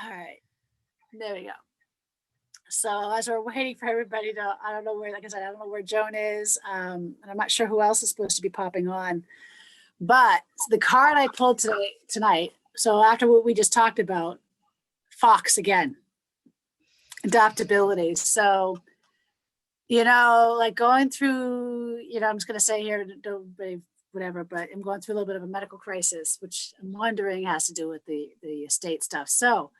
All right, there we go. So as we're waiting for everybody to, I don't know where, like I said, I don't know where Joan is, and I'm not sure who else is supposed to be popping on. But the card I pulled tonight. So after what we just talked about, Fox again, adaptability. So like going through, I'm just going to say here, don't whatever, but I'm going through a little bit of a medical crisis, which I'm wondering has to do with the estate stuff. So,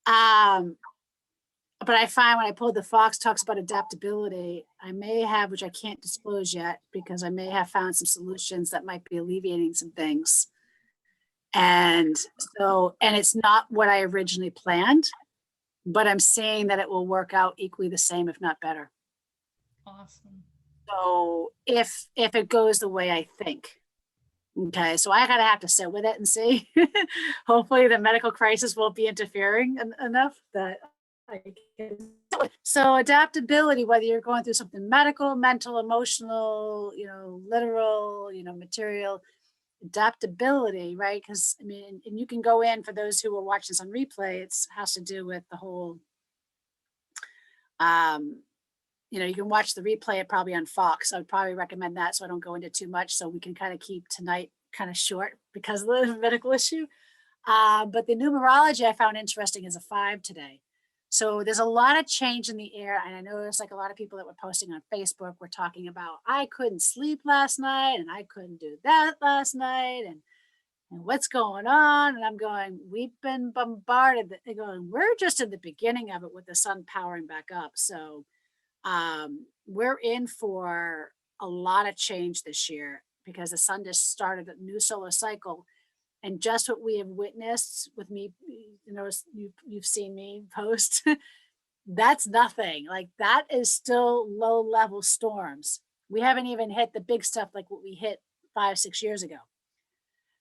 but I find when I pulled the Fox talks about adaptability, I may have, which I can't disclose yet, because I may have found some solutions that might be alleviating some things. And it's not what I originally planned, but I'm seeing that it will work out equally the same, if not better. Awesome. So if it goes the way I think. Okay, so I gotta have to sit with it and see. Hopefully the medical crisis won't be interfering enough that I can. So adaptability, whether you're going through something medical, mental, emotional, literal, material, adaptability, right? Because I mean, and you can go in, for those who are watching this on replay, it has to do with the whole you can watch the replay probably on Fox. I would probably recommend that, so I don't go into too much, so we can kind of keep tonight kind of short because of the medical issue. But the numerology I found interesting is a 5 today. So there's a lot of change in the air. And I know there's like a lot of people that were posting on Facebook were talking about, I couldn't sleep last night and I couldn't do that last night. And what's going on? And I'm going, we've been bombarded. They're going, we're just at the beginning of it with the sun powering back up. So we're in for a lot of change this year because the sun just started a new solar cycle. And just what we have witnessed with me, you've seen me post, that's nothing. Like that is still low level storms. We haven't even hit the big stuff like what we hit 5-6 years ago.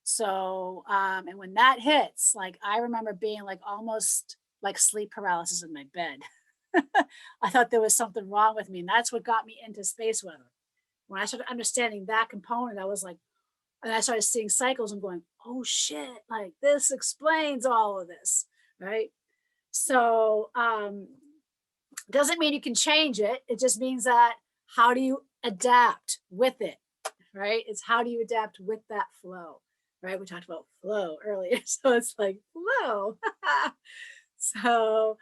So, and when that hits, like I remember being like almost like sleep paralysis in my bed. I thought there was something wrong with me. And that's what got me into space weather. When I started understanding that component, I was like, and I started seeing cycles and going, oh shit, like this explains all of this, right? So doesn't mean you can change it. It just means that how do you adapt with it, right? It's how do you adapt with that flow, right? We talked about flow earlier. So it's like flow. So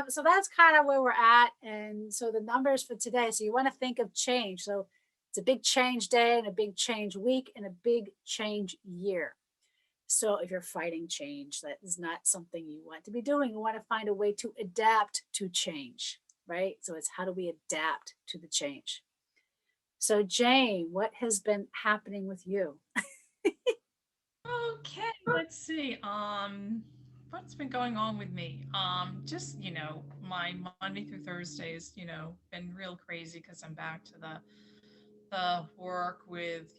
so that's kind of where we're at. And so the numbers for today, so you want to think of change. So it's a big change day and a big change week and a big change year. So if you're fighting change, that is not something you want to be doing. You want to find a way to adapt to change, right? So it's how do we adapt to the change? So Jane, what has been happening with you? Okay, let's see. What's been going on with me? Just, my Monday through Thursdays, been real crazy because I'm back to the work with,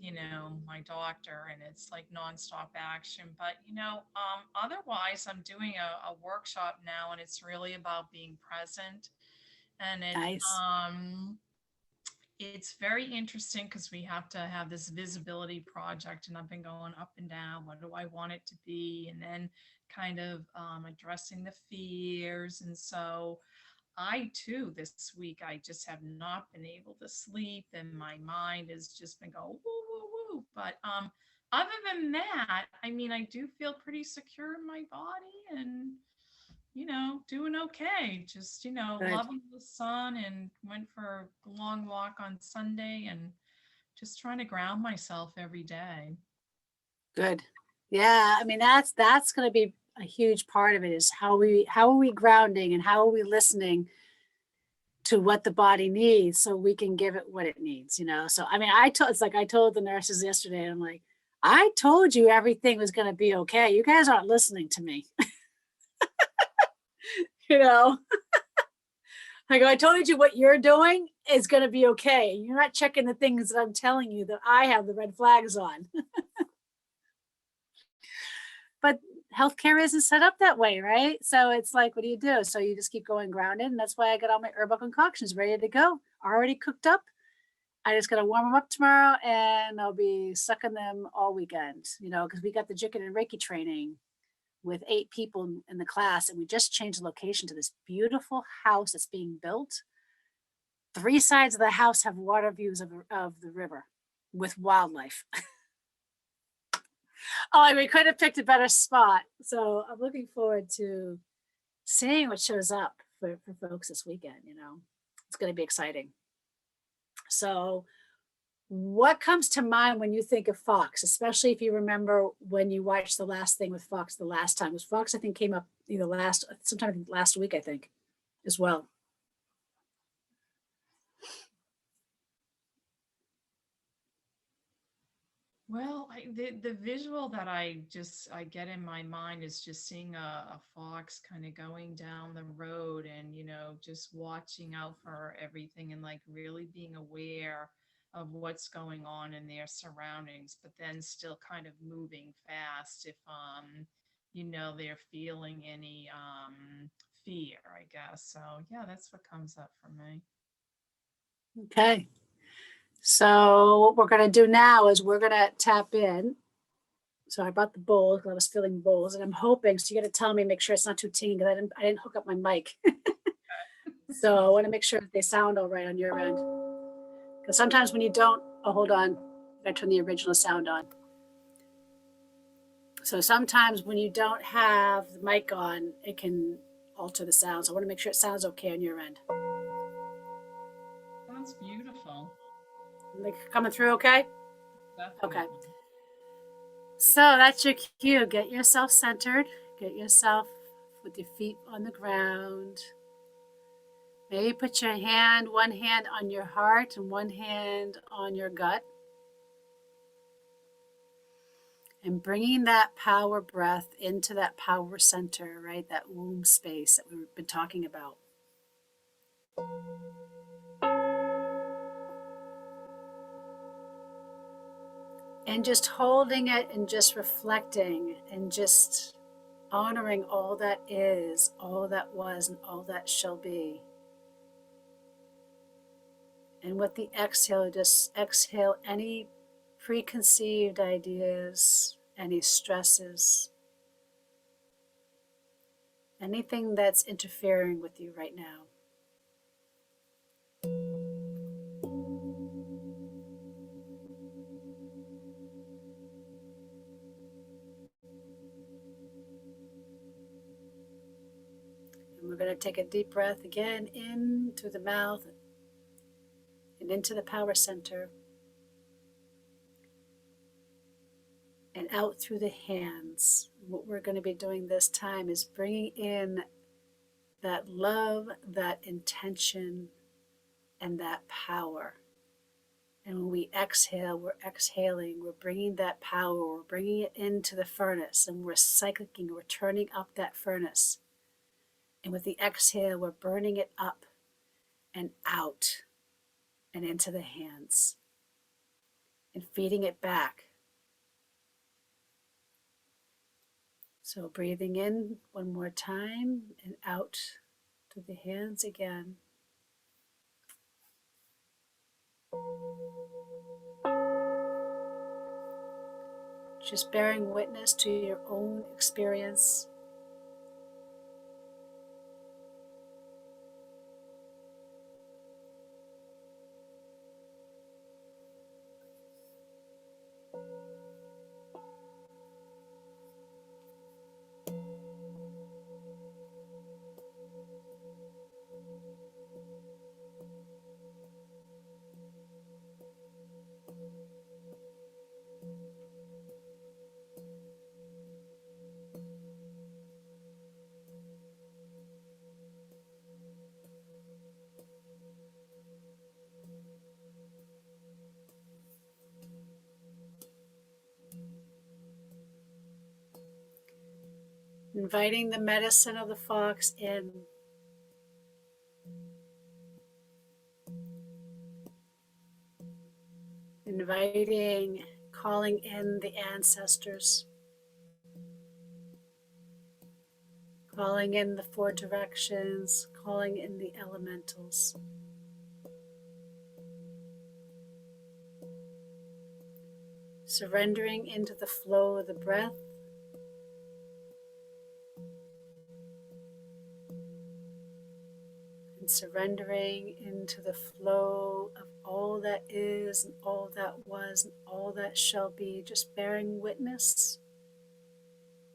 my doctor, and it's like nonstop action. But, otherwise I'm doing a workshop now, and it's really about being present. And Nice. it's very interesting because we have to have this visibility project, and I've been going up and down. What do I want it to be? And then kind of addressing the fears. And so I too, this week, I just have not been able to sleep, and my mind has just been going woo, woo, woo. But other than that, I mean, I do feel pretty secure in my body, and doing okay. Just, Good. loving the sun, and went for a long walk on Sunday, and just trying to ground myself every day. Good. Yeah, I mean that's going to be a huge part of it is how are we grounding and how are we listening to what the body needs so we can give it what it needs. So I mean I told the nurses yesterday, I'm like, I told you everything was going to be okay. You guys aren't listening to me. you know. I go, I told you what you're doing is going to be okay. You're not checking the things that I'm telling you that I have the red flags on. But healthcare isn't set up that way, right? So it's like, what do you do? So you just keep going grounded. And that's why I got all my herbal concoctions ready to go, already cooked up. I just got to warm them up tomorrow and I'll be sucking them all weekend, because we got the Jikin and Reiki training with 8 people in the class, and we just changed the location to this beautiful house that's being built. 3 sides of the house have water views of the river with wildlife. Oh, we could have picked a better spot. So I'm looking forward to seeing what shows up for folks this weekend, you know. It's going to be exciting. So what comes to mind when you think of Fox, especially if you remember when you watched the last thing with Fox the last time? Was Fox, I think, came up either sometime last week, I think, as well. Well, the visual that I get in my mind is just seeing a fox kind of going down the road and, just watching out for everything and like really being aware of what's going on in their surroundings, but then still kind of moving fast if, they're feeling any fear, I guess. So yeah, that's what comes up for me. Okay. So what we're going to do now is we're going to tap in. So I brought the bowls because I was filling bowls, and I'm hoping. So you got to tell me, make sure it's not too tinging because I didn't hook up my mic. So I want to make sure that they sound all right on your end. Because sometimes when you don't, oh, hold on, I turn the original sound on. So sometimes when you don't have the mic on, it can alter the sound. So I want to make sure it sounds okay on your end. Sounds beautiful. Like coming through okay? Definitely. Okay. So that's your cue. Get yourself centered. Get yourself with your feet on the ground. Maybe put one hand on your heart and one hand on your gut. And bringing that power breath into that power center, right? That womb space that we've been talking about. And just holding it and just reflecting and just honoring all that is, all that was, and all that shall be. And with the exhale, just exhale any preconceived ideas, any stresses, anything that's interfering with you right now. And we're going to take a deep breath again in through the mouth and into the power center and out through the hands. What we're going to be doing this time is bringing in that love, that intention, and that power. And when we exhale, we're exhaling, we're bringing that power, we're bringing it into the furnace, and we're cycling, we're turning up that furnace. And with the exhale, we're burning it up and out and into the hands and feeding it back. So breathing in one more time and out to the hands again. Just bearing witness to your own experience. Inviting the medicine of the fox in. Inviting, calling in the ancestors. Calling in the 4 directions, calling in the elementals. Surrendering into the flow of the breath. and surrendering into the flow of all that is and all that was and all that shall be, just bearing witness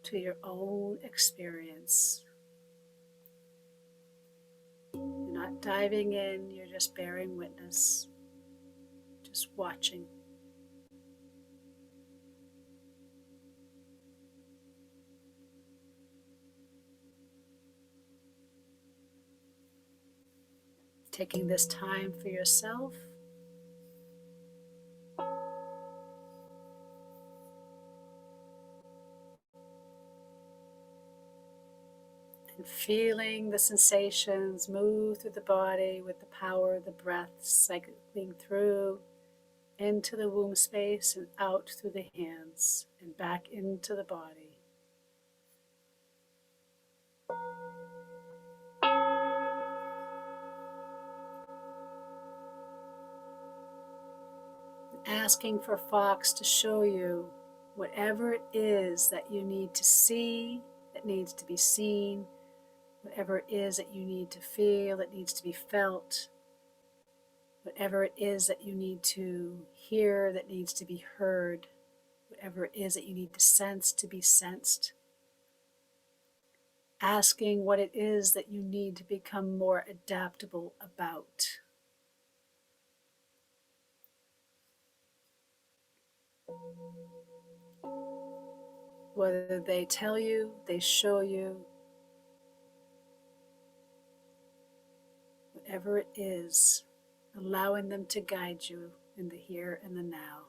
to your own experience. You're not diving in, you're just bearing witness, just watching. Taking this time for yourself. And feeling the sensations move through the body with the power of the breath cycling through into the womb space and out through the hands and back into the body. Asking for Fox to show you whatever it is that you need to see, that needs to be seen, whatever it is that you need to feel, that needs to be felt, whatever it is that you need to hear, that needs to be heard, whatever it is that you need to sense, to be sensed. Asking what it is that you need to become more adaptable about. Whether they tell you, they show you, whatever it is, allowing them to guide you in the here and the now.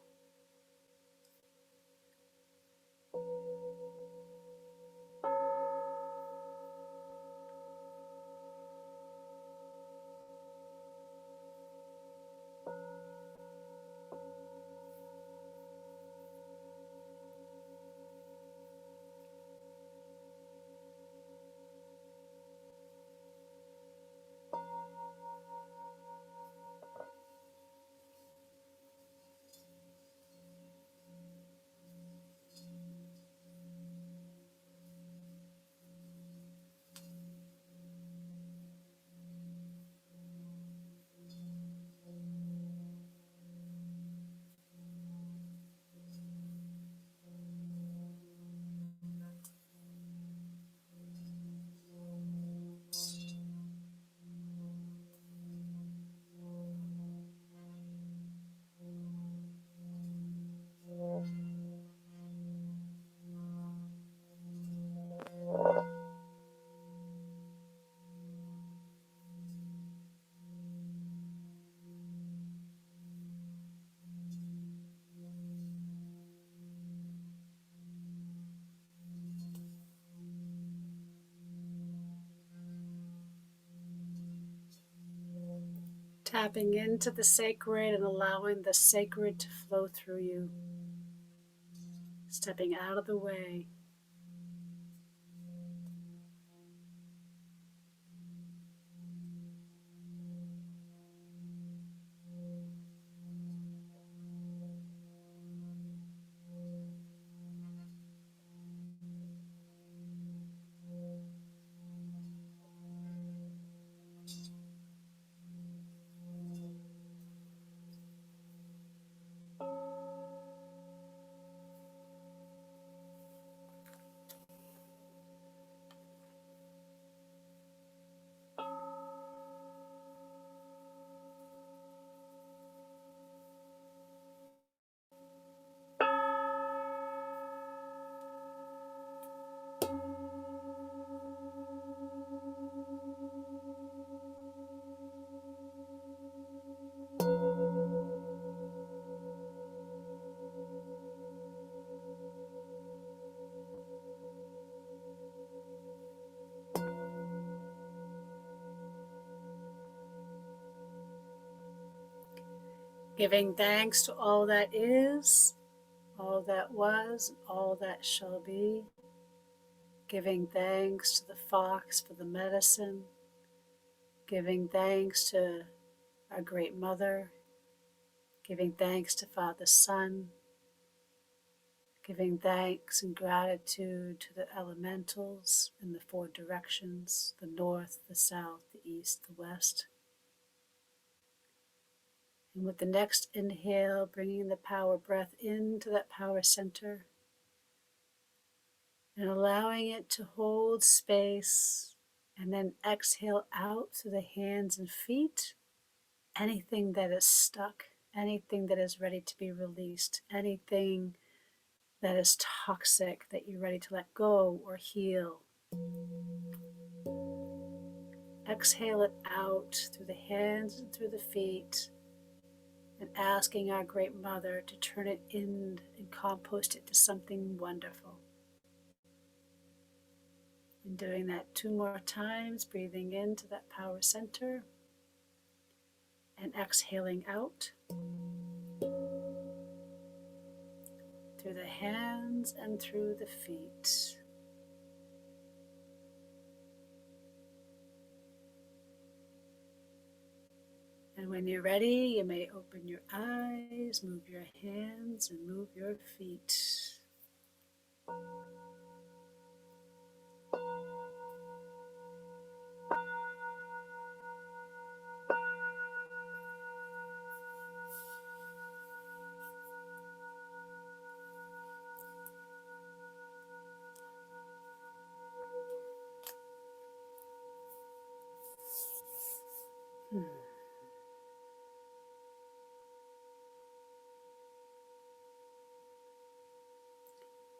Tapping into the sacred and allowing the sacred to flow through you. Stepping out of the way. Giving thanks to all that is, all that was, and all that shall be. Giving thanks to the fox for the medicine. Giving thanks to our great mother. Giving thanks to Father Sun. Giving thanks and gratitude to the elementals in the four directions, the north, the south, the east, the west. And with the next inhale, bringing the power breath into that power center and allowing it to hold space, and then exhale out through the hands and feet. Anything that is stuck, anything that is ready to be released, anything that is toxic that you're ready to let go or heal. Exhale it out through the hands and through the feet, and asking our Great Mother to turn it in and compost it to something wonderful. And doing that 2 more times, breathing into that power center and exhaling out through the hands and through the feet. And when you're ready, you may open your eyes, move your hands, and move your feet.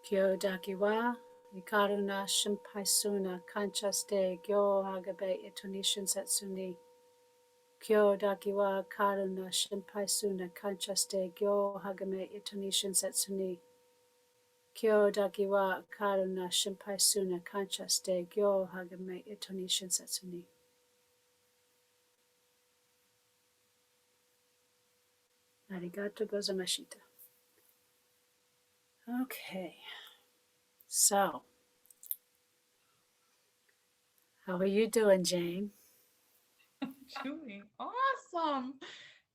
Kyo dakiwa, ikaruna shimpaisuna kanchaste gyo hagabe itonishin setsuni. Kyo dakiwa karuna shimpaisuna kanchaste gyo hagame itonishin setsuni. Kyo dakiwa karuna shimpaisuna kanchaste gyo hagame itonishin setsuni. Arigato gozaimasu. Okay, so how are you doing, Jane? Doing awesome.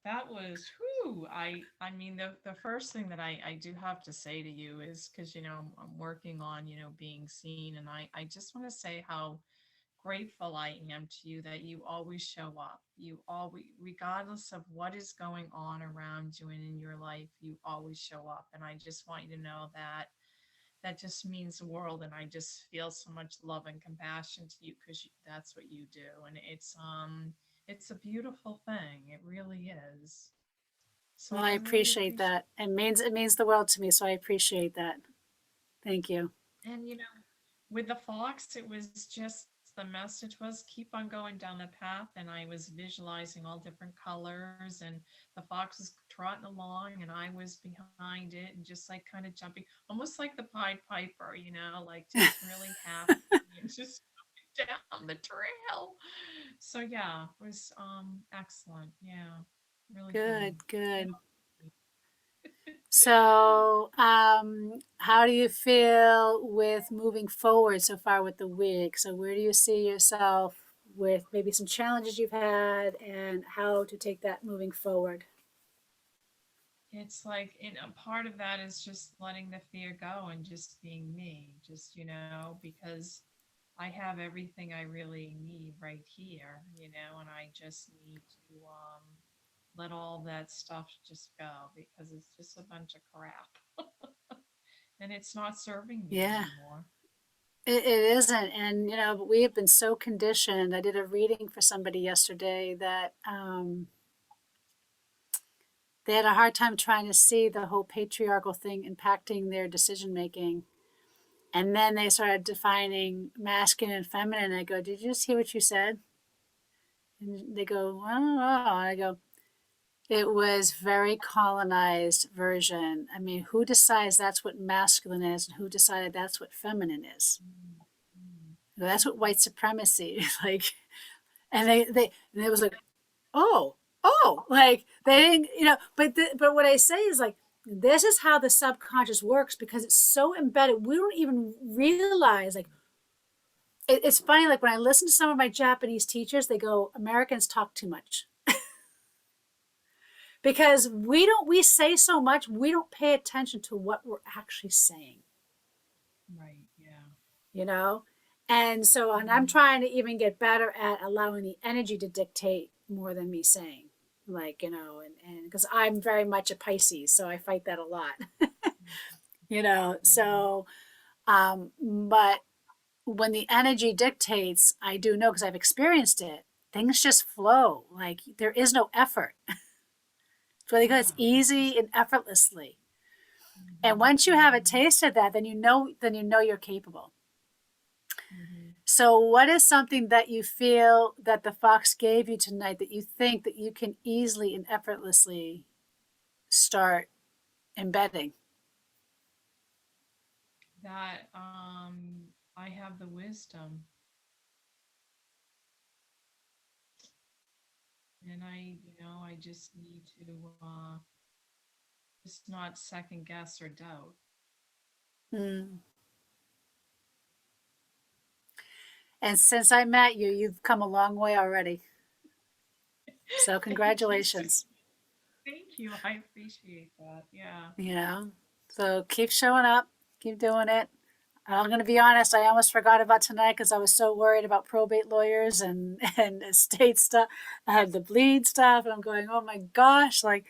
That was whew. I mean the first thing that I do have to say to you is because I'm working on being seen, and I just want to say how grateful I am to you that you always show up. You always, regardless of what is going on around you and in your life, you always show up. And I just want you to know that that just means the world. And I just feel so much love and compassion to you because that's what you do. And it's a beautiful thing. It really is. So Well, I I really appreciate appreciate that. It means the world to me, so I appreciate that. Thank you. And with the fox, it was just the message was keep on going down the path. And I was visualizing all different colors, and the fox was trotting along, and I was behind it, and just like kind of jumping, almost like the Pied Piper, like just really happy and just going down the trail. So yeah, it was excellent. Yeah, really good. Good, Yeah. good. So, how do you feel with moving forward so far with the week? So, where do you see yourself with maybe some challenges you've had and how to take that moving forward? It's like, a part of that is just letting the fear go and just being me, just, because I have everything I really need right here, and I just need to let all that stuff just go because it's just a bunch of crap and it's not serving me Yeah, anymore. it isn't. And, but we have been so conditioned. I did a reading for somebody yesterday that they had a hard time trying to see the whole patriarchal thing impacting their decision making. And then they started defining masculine and feminine. I go, did you just hear what you said? And they go, I don't know. I go, it was very colonized version. I mean, who decides that's what masculine is and who decided that's what feminine is? Mm, mm. That's what white supremacy is like. And and it was like, oh, like they didn't, but what I say is like, this is how the subconscious works because it's so embedded. We don't even realize like, it's funny, like when I listen to some of my Japanese teachers, they go, Americans talk too much. because we say so much, we don't pay attention to what we're actually saying, Right. Yeah. you know? And so, and I'm Mhm. trying to even get better at allowing the energy to dictate more than me saying, like, and because I'm very much a Pisces, so I fight that a lot, Mhm. so, but when the energy dictates, I do know because I've experienced it, things just flow. Like there is no effort. It's really good. It's Yeah. easy and effortlessly. And Mhm. once you have a Mhm. taste of that, then you know you're capable. Mhm. So what is something that you feel that the fox gave you tonight that you think that you can easily and effortlessly start embedding? That I have the wisdom, and I just need to just not second guess or doubt. Hmm. And since I met you, you've come a long way already. So Thank you. congratulations. Thank you. I appreciate that. Yeah. You know, so keep showing up, keep doing it. I'm going to be honest, I almost forgot about tonight because I was so worried about probate lawyers and and estate stuff. I had the bleed stuff, and I'm going, oh my gosh, like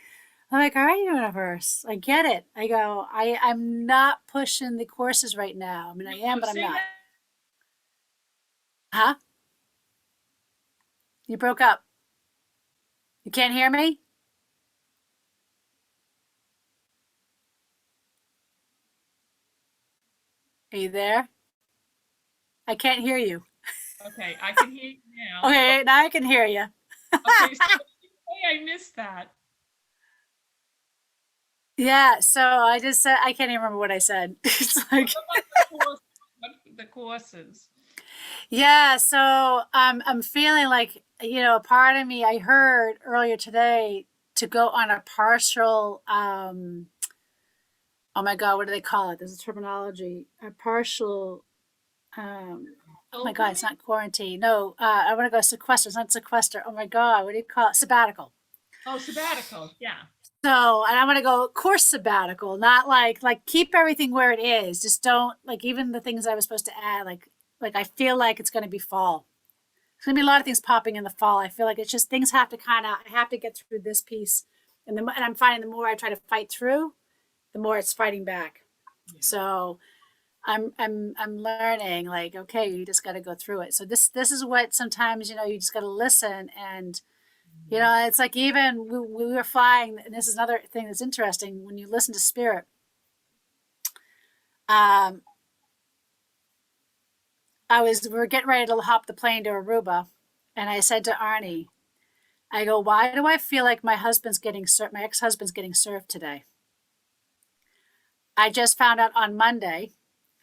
I'm like, all right, universe, I get it. I go, I'm not pushing the courses right now. I mean, I am, No, but I'm say not. that. Huh? You broke up. You can't hear me? Are you there? I can't hear you. Okay, I can hear you now. Okay, now I can hear you. Okay, so hey, I missed that. Yeah, so I just said I can't even remember what I said. It's What like about the course? What the courses? yeah, so I'm feeling like, a part of me I heard earlier today to go on a partial oh my God, what do they call it? There's a terminology. A partial oh my God, it's Pilgrimage? not quarantine. No, I want to go sequester. It's not sequester. Oh my God, what do you call it? Sabbatical. Oh, sabbatical. Yeah. So, and I'm gonna go course sabbatical, not like keep everything where it is. Just don't like even the things I was supposed to add. Like I feel like it's gonna be fall. There's gonna be a lot of things popping in the fall. I feel like it's just things have to I have to get through this piece, and I'm finding the more I try to fight through, the more it's fighting back. Yeah. So I'm learning like okay, you just got to go through it. So this is what sometimes you just got to listen and Mhm. it's like even we were flying, and this is another thing that's interesting when you listen to spirit. Um, we were getting ready to hop the plane to Aruba, and I said to Arnie, I go, why do I feel like my husband's getting served? My ex-husband's getting served today. I just found out on Monday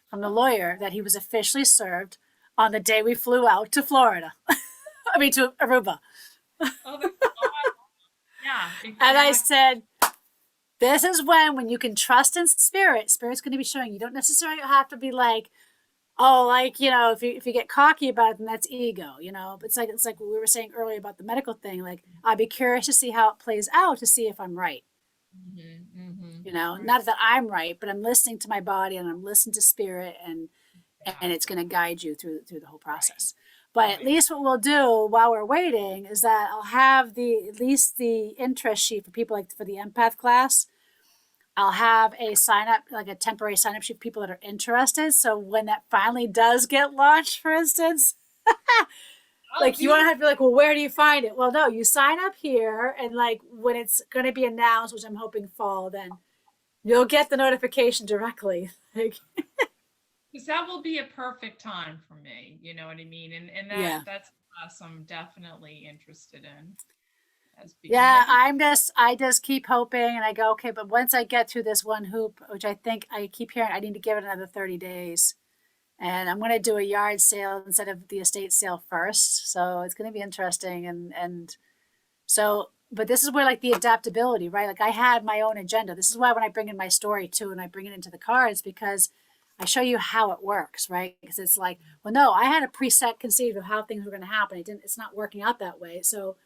from the lawyer that he was officially served on the day we flew out to Florida. I mean to Aruba. Oh, that's awesome. Yeah, And I exactly. said, this is when you can trust in spirit. Spirit's going to be showing you. Don't necessarily have to be like, oh, like if you get cocky about it, then that's ego. But it's like what we were saying earlier about the medical thing. Like I'd be curious to see how it plays out to see if I'm right. Mhm. Mhm. Right. Not that I'm right, but I'm listening to my body and I'm listening to spirit, and it's going Exactly. to guide you through the whole Right. process. But at Right. least what we'll do while we're waiting is that I'll have the at least the interest sheet for people like for the empath class. I'll have a sign up, like a temporary sign up sheet for people that are interested. So when that finally does get launched, for instance, Oh, like you won't beautiful. have to be like, well, where do you find it? Well, no, you sign up here, and like when it's going to be announced, which I'm hoping fall, then you'll get the notification directly. Like, Because that will be a perfect time for me. You know what I mean? And yeah. that's a class I'm definitely interested in as being Yeah, ready. I just keep hoping and I go, okay, but once I get through this one hoop, which I think I keep hearing I need to give it another 30 days. And I'm going to do a yard sale instead of the estate sale first. So it's going to be interesting. And so, but this is where like the adaptability, right? Like I had my own agenda. This is why when I bring in my story too, and I bring it into the cards, because I show you how it works, right? Because it's like, well, no, I had a preset conceived of how things were going to happen. It's not working out that way. So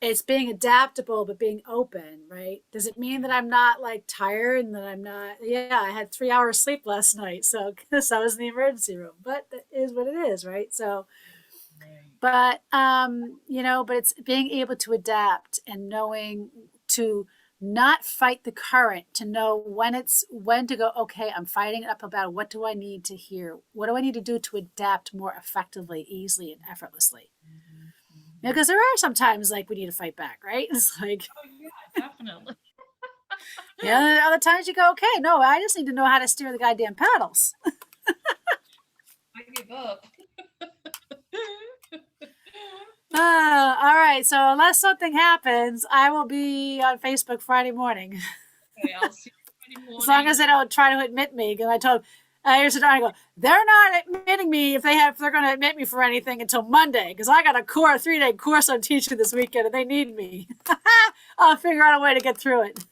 it's being adaptable but being open, right? Does it mean that I'm not like tired and that I'm not? Yeah, I had 3 hours sleep last night, so because I was in the emergency room, but that is what it is, right? So, Right. but but it's being able to adapt and knowing to not fight the current, to know when to go, okay, I'm fighting it up about what do I need to hear, what do I need to do to adapt more effectively, easily, and effortlessly. Mhm, mhm. Because there are sometimes like we need to fight back, right? It's like, Oh, yeah, definitely. yeah, other times you go, okay, no, I just need to know how to steer the goddamn paddles. I give up. All right. So unless something happens, I will be on Facebook Friday morning. Okay, I'll see you Friday As long as morning. they don't try to admit me. Because here's the time, I go, they're not admitting me if they're going to admit me for anything until Monday. Because I got a 3-day course I'm teaching this weekend and they need me. I'll figure out a way to get through it.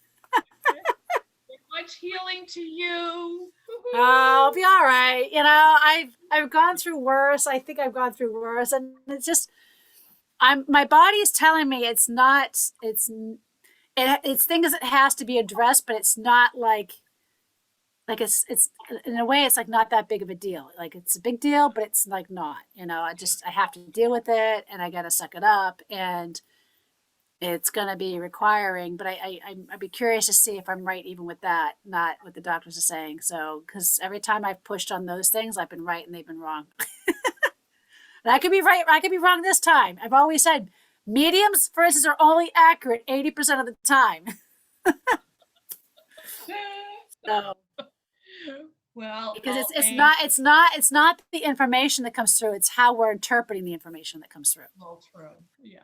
Much healing to you. I'll Woohoo! be all right. I've gone through worse. I think I've gone through worse, and it's just my body is telling me it's things that has to be addressed, but it's not like it's in a way it's like not that big of a deal. Like it's a big deal, but it's like not. I have to deal with it, and I got to suck it up, and it's going to be requiring. But I'd be curious to see if I'm right even with that, not what the doctors are saying. So because every time I've pushed on those things, I've been right and they've been wrong. And I could be right, I could be wrong this time. I've always said mediums, for instance, are only accurate 80% of the time. So Well, because I'll aim it's not the information that comes through, it's how we're interpreting the information that comes through. all true. Yeah.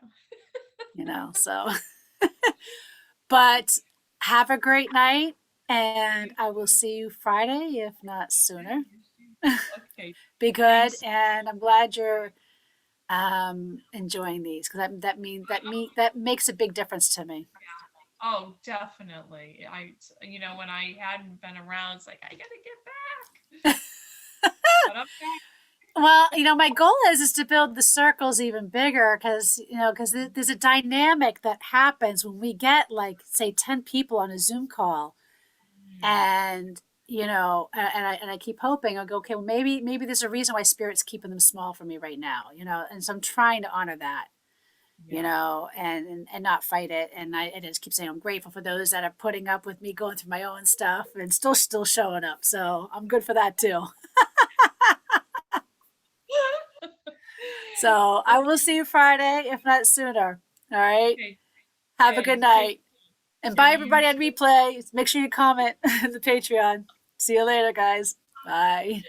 So but have a great night and You I will too. see you Friday, if not Okay, sooner. you too. Okay. Be good, Thanks. and I'm glad you're enjoying these because that makes a big difference to me. Oh, definitely. When I hadn't been around, it's like I gotta get back. But I'm back. Well, my goal is to build the circles even bigger because there's a dynamic that happens when we get like say 10 people on a Zoom call, Mm, and and I keep hoping. I'll go, okay, well maybe there's a reason why spirit's keeping them small for me right now, and so I'm trying to honor that, yeah. and not fight it. And I just keep saying I'm grateful for those that are putting up with me going through my own stuff and still showing up. So I'm good for that too. So I will see you Friday, if not sooner. All right. Okay. Have a good Okay. Take night. And care. bye, You everybody on too. replay. Make sure you comment in the Patreon. See you later, guys. Bye.